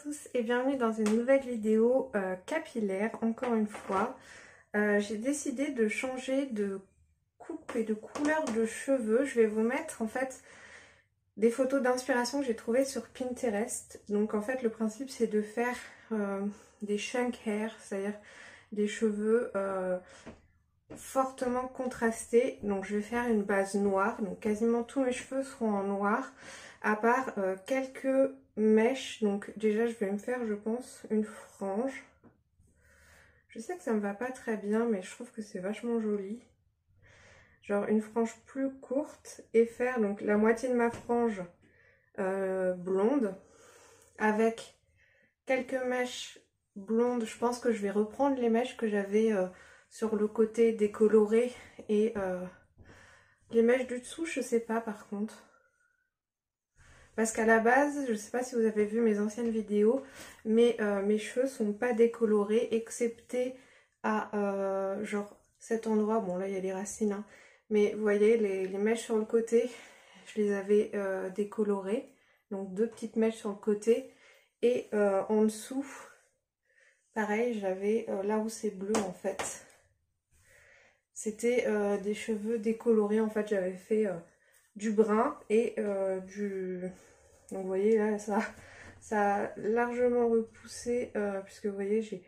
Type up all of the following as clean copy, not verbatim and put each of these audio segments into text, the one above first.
tous et bienvenue dans une nouvelle vidéo capillaire, encore une fois. J'ai décidé de changer de coupe et de couleur de cheveux. Je vais vous mettre en fait des photos d'inspiration que j'ai trouvées sur Pinterest. Donc en fait le principe c'est de faire des chunk hair, c'est-à-dire des cheveux fortement contrastés. Donc je vais faire une base noire, donc quasiment tous mes cheveux seront en noir, à part quelques mèches. Donc déjà je vais me faire, je pense, une frange. Je sais que ça me va pas très bien, mais je trouve que c'est vachement joli. Genre une frange plus courte et faire donc la moitié de ma frange blonde avec quelques mèches blondes. Je pense que je vais reprendre les mèches que j'avais sur le côté décoloré et les mèches du dessous, je sais pas par contre. Parce qu'à la base, je sais pas si vous avez vu mes anciennes vidéos, mais mes cheveux sont pas décolorés, excepté à genre cet endroit. Bon là il y a les racines, hein, mais vous voyez les mèches sur le côté, je les avais décolorées. Donc deux petites mèches sur le côté. Et en dessous, pareil, j'avais là où c'est bleu en fait. C'était des cheveux décolorés. En fait, j'avais fait du brun et du... Donc vous voyez là, ça a largement repoussé, puisque vous voyez,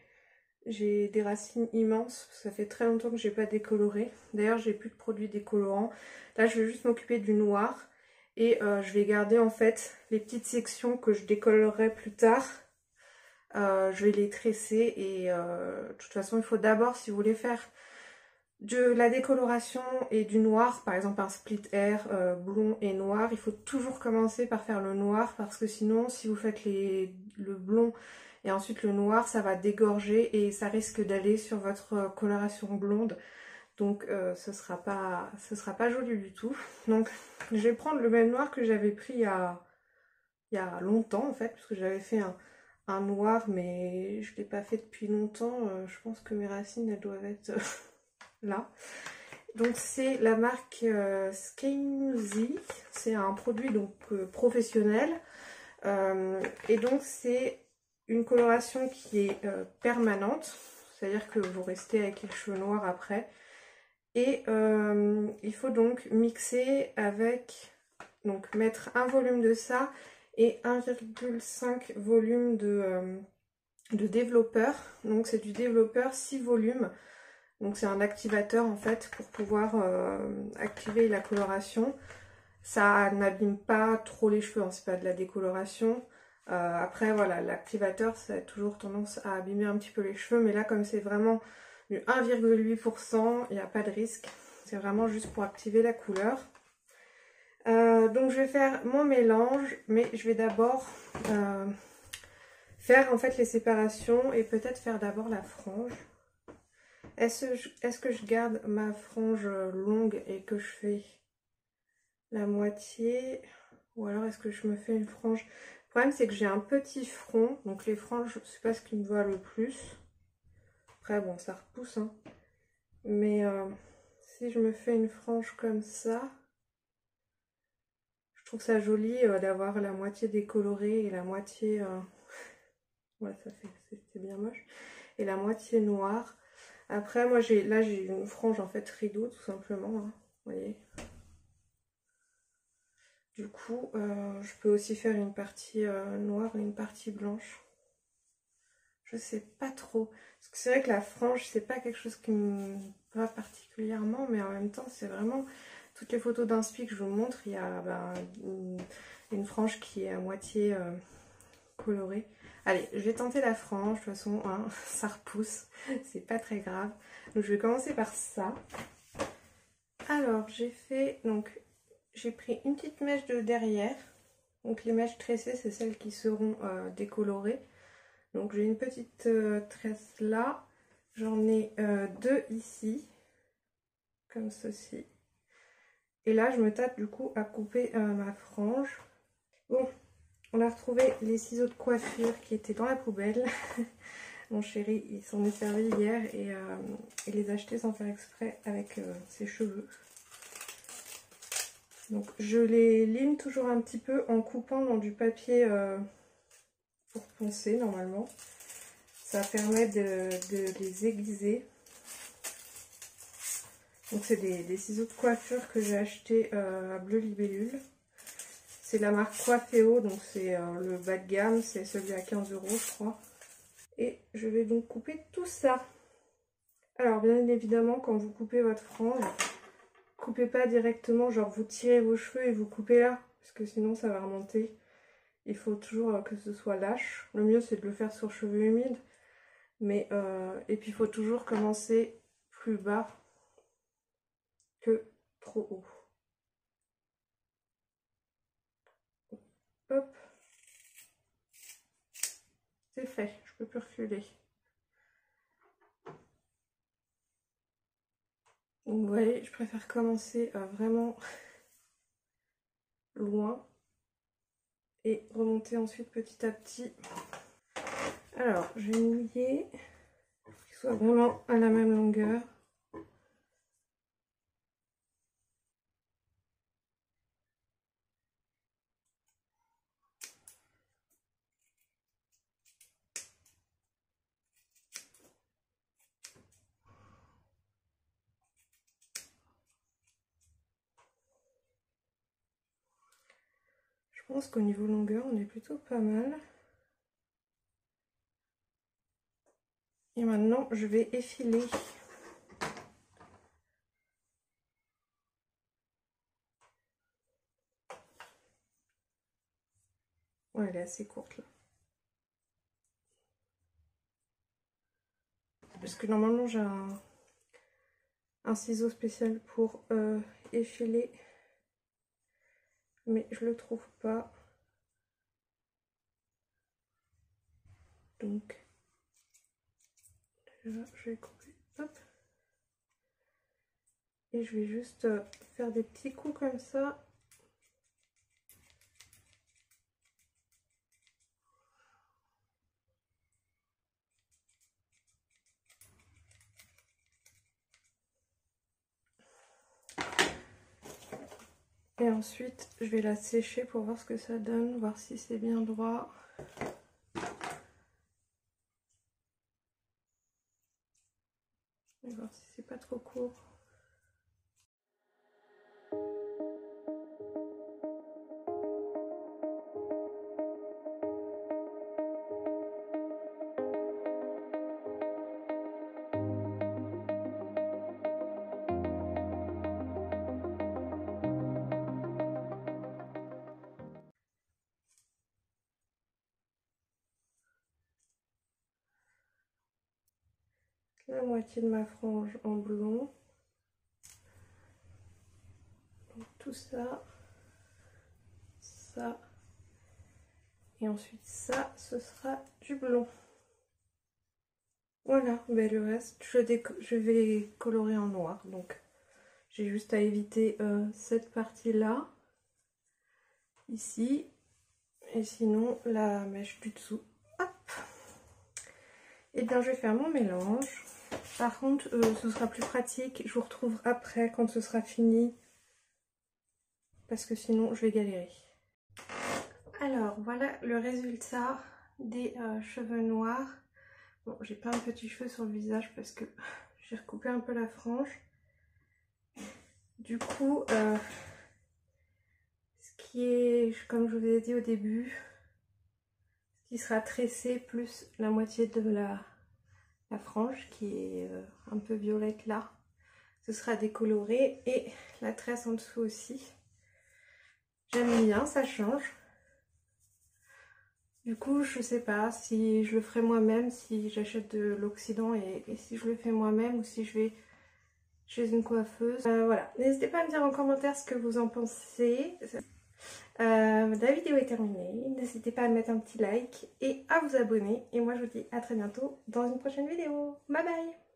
j'ai des racines immenses. Ça fait très longtemps que j'ai pas décoloré. D'ailleurs, j'ai plus de produits décolorants. Là, je vais juste m'occuper du noir. Et je vais garder en fait les petites sections que je décolorerai plus tard. Je vais les tresser et de toute façon, il faut d'abord, si vous voulez faire de la décoloration et du noir, par exemple un split hair blond et noir, il faut toujours commencer par faire le noir, parce que sinon si vous faites le blond et ensuite le noir, ça va dégorger et ça risque d'aller sur votre coloration blonde, donc ce sera pas joli du tout. Donc je vais prendre le même noir que j'avais pris il y a longtemps en fait, parce que j'avais fait un noir mais je ne l'ai pas fait depuis longtemps. Je pense que mes racines elles doivent être là. Donc c'est la marque Skimzy, c'est un produit donc professionnel, et donc c'est une coloration qui est permanente, c'est-à-dire que vous restez avec les cheveux noirs après, et il faut donc mixer avec, donc mettre un volume de ça et 1,5 volume de développeur. Donc c'est du développeur 6 volumes. Donc c'est un activateur en fait pour pouvoir activer la coloration. Ça n'abîme pas trop les cheveux, hein, c'est pas de la décoloration. Après voilà, l'activateur ça a toujours tendance à abîmer un petit peu les cheveux, mais là comme c'est vraiment du 1,8%, il n'y a pas de risque. C'est vraiment juste pour activer la couleur. Donc je vais faire mon mélange, mais je vais d'abord faire en fait les séparations et peut-être faire d'abord la frange. Est-ce que je garde ma frange longue et que je fais la moitié, ou alors est-ce que je me fais une frange? Le problème c'est que j'ai un petit front, donc les franges c'est pas ce qui me va le plus. Après bon ça repousse, hein. Mais si je me fais une frange comme ça, je trouve ça joli d'avoir la moitié décolorée et la moitié... ouais ça fait, c'est bien moche. Et la moitié noire. Après moi là j'ai une frange en fait rideau tout simplement, hein, vous voyez. Du coup je peux aussi faire une partie noire et une partie blanche. Je sais pas trop. Parce que c'est vrai que la frange c'est pas quelque chose qui me va particulièrement, mais en même temps c'est vraiment... Toutes les photos d'inspi que je vous montre, il y a une frange qui est à moitié colorée. Allez, je vais tenter la frange, de toute façon, hein, ça repousse, c'est pas très grave. Donc je vais commencer par ça. Alors j'ai pris une petite mèche de derrière. Donc les mèches tressées, c'est celles qui seront décolorées. Donc j'ai une petite tresse là. J'en ai deux ici, comme ceci. Et là, je me tape du coup à couper ma frange. Bon, on a retrouvé les ciseaux de coiffure qui étaient dans la poubelle. Mon chéri, il s'en est servi hier et il les a achetés sans faire exprès avec ses cheveux. Donc je les lime toujours un petit peu en coupant dans du papier pour foncé normalement. Ça permet de les aiguiser. Donc c'est des ciseaux de coiffure que j'ai acheté à Bleu Libellule. C'est la marque Coifféo, donc c'est le bas de gamme, c'est celui à 15 € je crois. Et je vais donc couper tout ça. Alors bien évidemment quand vous coupez votre frange, coupez pas directement, genre vous tirez vos cheveux et vous coupez là, parce que sinon ça va remonter. Il faut toujours que ce soit lâche. Le mieux c'est de le faire sur cheveux humides. Mais et puis il faut toujours commencer plus bas que trop haut. Hop. C'est fait, je peux plus reculer. Donc vous voyez, je préfère commencer vraiment loin et remonter ensuite petit à petit. Alors, je vais mouiller pour qu'il soit vraiment à la même longueur. Je pense qu'au niveau longueur, on est plutôt pas mal. Et maintenant, je vais effiler. Ouais, elle est assez courte là. Parce que normalement, j'ai un ciseau spécial pour effiler. Mais je le trouve pas. Donc, déjà, je vais couper. Hop. Et je vais juste faire des petits coups comme ça. Et ensuite, je vais la sécher pour voir ce que ça donne, voir si c'est bien droit. Et voir si c'est pas trop court. La moitié de ma frange en blond. Donc tout ça, ça, et ensuite ça, ce sera du blond. Voilà, ben le reste, je vais colorer en noir. Donc j'ai juste à éviter cette partie-là, ici, et sinon la mèche du dessous. Hop. Et bien je vais faire mon mélange. Par contre, ce sera plus pratique. Je vous retrouve après quand ce sera fini. Parce que sinon, je vais galérer. Alors, voilà le résultat des cheveux noirs. Bon, j'ai plein de petits cheveux sur le visage parce que j'ai recoupé un peu la frange. Du coup, ce qui est, comme je vous ai dit au début, ce qui sera tressé plus la moitié de la frange qui est un peu violette là, ce sera décoloré et la tresse en dessous aussi. J'aime bien, ça change. Du coup, je sais pas si je le ferai moi-même, si j'achète de l'Occident et si je le fais moi-même ou si je vais chez une coiffeuse. Voilà, n'hésitez pas à me dire en commentaire ce que vous en pensez. La vidéo est terminée, n'hésitez pas à mettre un petit like et à vous abonner. Et moi je vous dis à très bientôt dans une prochaine vidéo. Bye bye!